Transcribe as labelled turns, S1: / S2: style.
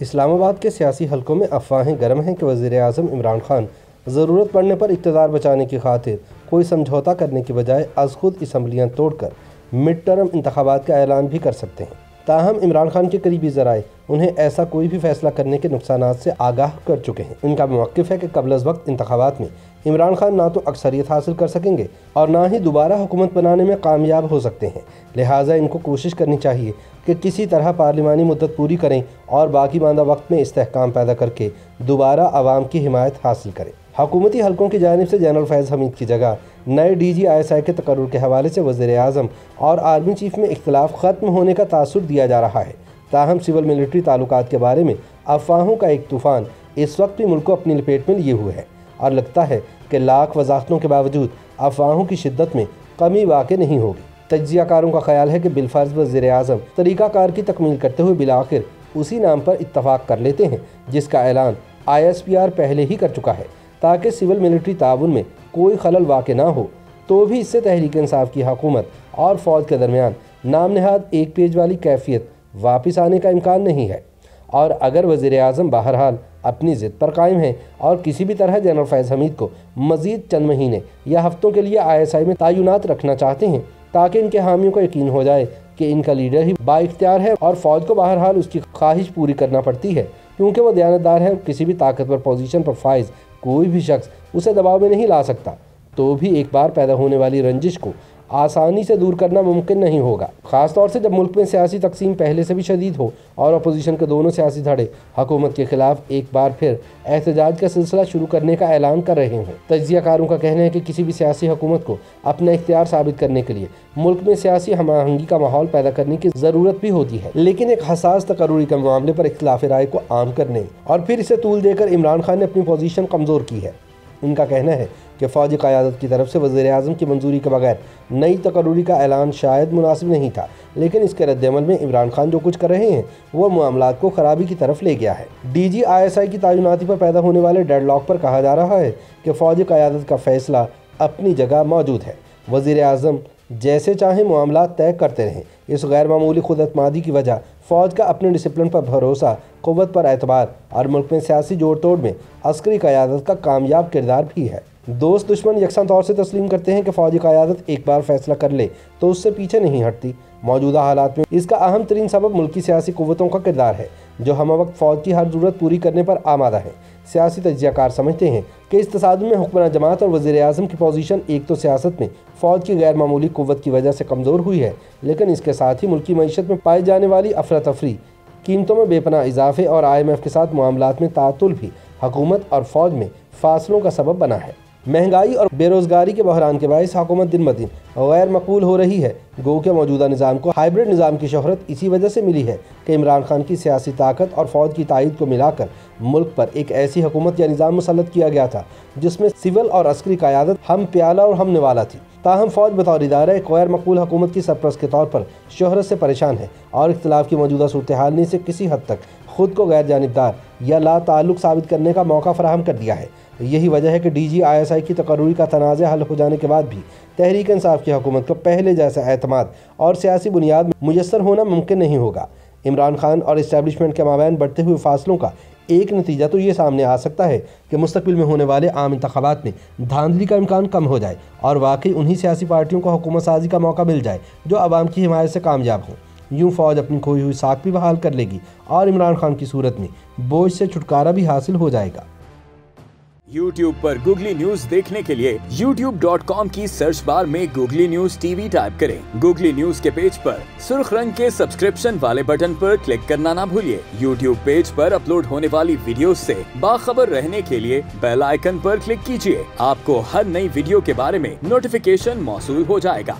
S1: इस्लामाबाद के सियासी हलकों में अफवाहें गर्म हैं कि वज़ीर आज़म इमरान खान ज़रूरत पड़ने पर इक़्तिदार बचाने की खातिर कोई समझौता करने की बजाय अज़ खुद असम्बलियाँ तोड़कर मिड टर्म इंतखाबात का ऐलान भी कर सकते हैं। ताहम इमरान खान के करीबी ज़राए उन्हें ऐसा कोई भी फैसला करने के नुकसानात से आगाह कर चुके हैं। इनका मौक़िफ़ है कि क़ब्ल अज़ वक्त इंतखाबात में इमरान खान ना तो अक्सरियत हासिल कर सकेंगे और ना ही दोबारा हुकूमत बनाने में कामयाब हो सकते हैं। लिहाजा इनको कोशिश करनी चाहिए कि किसी तरह पार्लिमानी मुद्दत पूरी करें और बाकी मांदा वक्त में इस्तेहकाम पैदा करके दोबारा आवाम की हिमायत हासिल करें। हुकूमती हलकों की जानिब से जनरल फैज़ हमीद की जगह नए DG-ISI के तकर्रुर के हवाले से वज़ीर आज़म और आर्मी चीफ में इख्तिलाफ ख़त्म होने का तासुर दिया जा रहा है। ताहम सिविल मिलिट्री ताल्लुकात के बारे में अफवाहों का एक तूफ़ान इस वक्त भी मुल्क को अपनी लपेट में लिए हुए है और लगता है कि लाख वजाहतों के बावजूद अफवाहों की शिद्दत में कमी वाक़ई नहीं होगी। तज्ज़ियाकारों का ख्याल है कि बिलफर्ज़ वज़ीर आज़म तरीक़ाकार की तकमील करते हुए बिलाखिर उसी नाम पर इत्तफ़ाक़ कर लेते हैं जिसका ऐलान ISPR पहले ही कर चुका है, ताकि सिविल मिलिट्री ताउन में कोई खलल वाक़ई ना हो। तो भी इससे तहरीक इंसाफ की हुकूमत और फ़ौज के दरमियान नाम नहाद एक पेज वाली कैफियत वापस आने का इम्कान नहीं है। और अगर वज़ीर आज़म बहरहाल अपनी ज़िद पर कायम हैं और किसी भी तरह जनरल फैज़ हमीद को मज़ीद चंद महीने या हफ्तों के लिए ISI में तैनात रखना चाहते हैं, ताकि इनके हामियों को यकीन हो जाए कि इनका लीडर ही बाइख्तियार है और फ़ौज को बहरहाल उसकी ख्वाहिश पूरी करना पड़ती है, क्योंकि वो दयानतदार है। किसी भी ताकतवर पोजीशन पर फाइज कोई भी शख्स उसे दबाव में नहीं ला सकता। तो भी एक बार पैदा होने वाली रंजिश को आसानी से दूर करना मुमकिन नहीं होगा, ख़ास तौर से जब मुल्क में सियासी तकसीम पहले से भी शदीद हो और अपोजिशन के दोनों सियासी धड़े हुकूमत के खिलाफ एक बार फिर एहतजाज का सिलसिला शुरू करने का ऐलान कर रहे हों। तज्ज़ियाकारों का कहना है कि किसी भी सियासी हुकूमत को अपना इख्तियार साबित करने के लिए मुल्क में सियासी हम-आहंगी का माहौल पैदा करने की ज़रूरत भी होती है, लेकिन एक हसास तकर्रुरी के मामले पर इख्तिलाफ राय को आम करने और फिर इसे तूल देकर इमरान खान ने अपनी पोजीशन कमज़ोर की है। उनका कहना है कि फ़ौजी क़यादत की तरफ से वज़ीर आज़म की मंजूरी के बगैर नई तकर्रुरी का ऐलान शायद मुनासिब नहीं था, लेकिन इसके रद्द-ए-अमल में इमरान खान जो कुछ कर रहे हैं वह मामलात को ख़राबी की तरफ ले गया है। DG-ISI की तैनाती पर पैदा होने वाले डेडलॉक पर कहा जा रहा है कि फ़ौजी क़यादत का फ़ैसला अपनी जगह मौजूद है। वज़ीर आज़म जैसे चाहें मामला तय करते रहें। इस गैर मामूली खुद-एतमादी की वजह फ़ौज का अपने डिसिप्लिन पर भरोसा, क़ुव्वत पर एतबार और मुल्क में सियासी जोड़ तोड़ में अस्करी क़यादत का कामयाब किरदार भी है। दोस्त दुश्मन यकसा तौर से तस्लीम करते हैं कि फ़ौजी क़यादत एक बार फैसला कर ले तो उससे पीछे नहीं हटती। मौजूदा हालात में इसका अहम तरीन सबब मुल्की सियासी क़ुव्वतों का किरदार है, जो हम वक्त फ़ौज की हर ज़रूरत पूरी करने पर आमादा है। सियासी तज्ज़ियाकार समझते हैं कि इस तसादुम में हुक्मरान जमात और वज़ीर आज़म की पोजीशन एक तो सियासत में फ़ौज की गैर मामूली क़ुव्वत की वजह से कमज़ोर हुई है, लेकिन इसके साथ ही मुल्की मईशत में पाई जाने वाली अफरा तफरी, कीमतों में बेपनाह इजाफे और IMF के साथ मामलात में तातुल भी हुकूमत और फ़ौज में फासलों का सबब बना है। महंगाई और बेरोज़गारी के बहरान के बायस हुकूमत दिन ब दिन गैर मकबूल हो रही है। गो के मौजूदा निज़ाम को हाइब्रिड निज़ाम की शोहरत इसी वजह से मिली है कि इमरान खान की सियासी ताकत और फ़ौज की तायद को मिलाकर मुल्क पर एक ऐसी हुकूमत या निज़ाम मुसल्लत किया गया था जिसमें सिविल और अस्करी क़यादत हम प्याला और हम निवाला थी। ताहम फ़ौज बतौर इदारा एक गैर मकबूल हुकूमत की सरपरस्त के तौर पर शोहरत से परेशान है और इख्तिलाफ की मौजूदा सूरत हाल ने से किसी हद तक खुद को गैर जानिबदार या ला ताल्लुक़ साबित करने का मौका फराहम कर दिया है। यही वजह है कि DG-ISI की तकर्रुरी का तनाज़ा हल हो जाने के बाद भी तहरीक इंसाफ की हुकूमत को पहले जैसा एतमाद और सियासी बुनियाद मुयस्सर होना मुमकिन नहीं होगा। इमरान खान और इस्टेब्लिशमेंट के माबैन बढ़ते हुए फासलों का एक नतीजा तो ये सामने आ सकता है कि मुस्तकबिल में होने वाले आम इंतखाबात में धांधली का इम्कान कम हो जाए और वाकई उन्हीं सियासी पार्टियों को हुकूमत साजी का मौका मिल जाए जो आवाम की हिमायत से कामयाब हों। यूँ फ़ौज अपनी खोई हुई साख भी बहाल कर लेगी और इमरान खान की सूरत में बोझ से छुटकारा भी हासिल हो जाएगा।
S2: YouTube पर गूगली न्यूज देखने के लिए youtube.com की सर्च बार में गूगली न्यूज TV टाइप करें। गूगली न्यूज के पेज पर सुर्ख रंग के सब्सक्रिप्शन वाले बटन पर क्लिक करना ना भूलिए। YouTube पेज पर अपलोड होने वाली वीडियोस से बाखबर रहने के लिए बेल आइकन पर क्लिक कीजिए। आपको हर नई वीडियो के बारे में नोटिफिकेशन मौसूल हो जाएगा।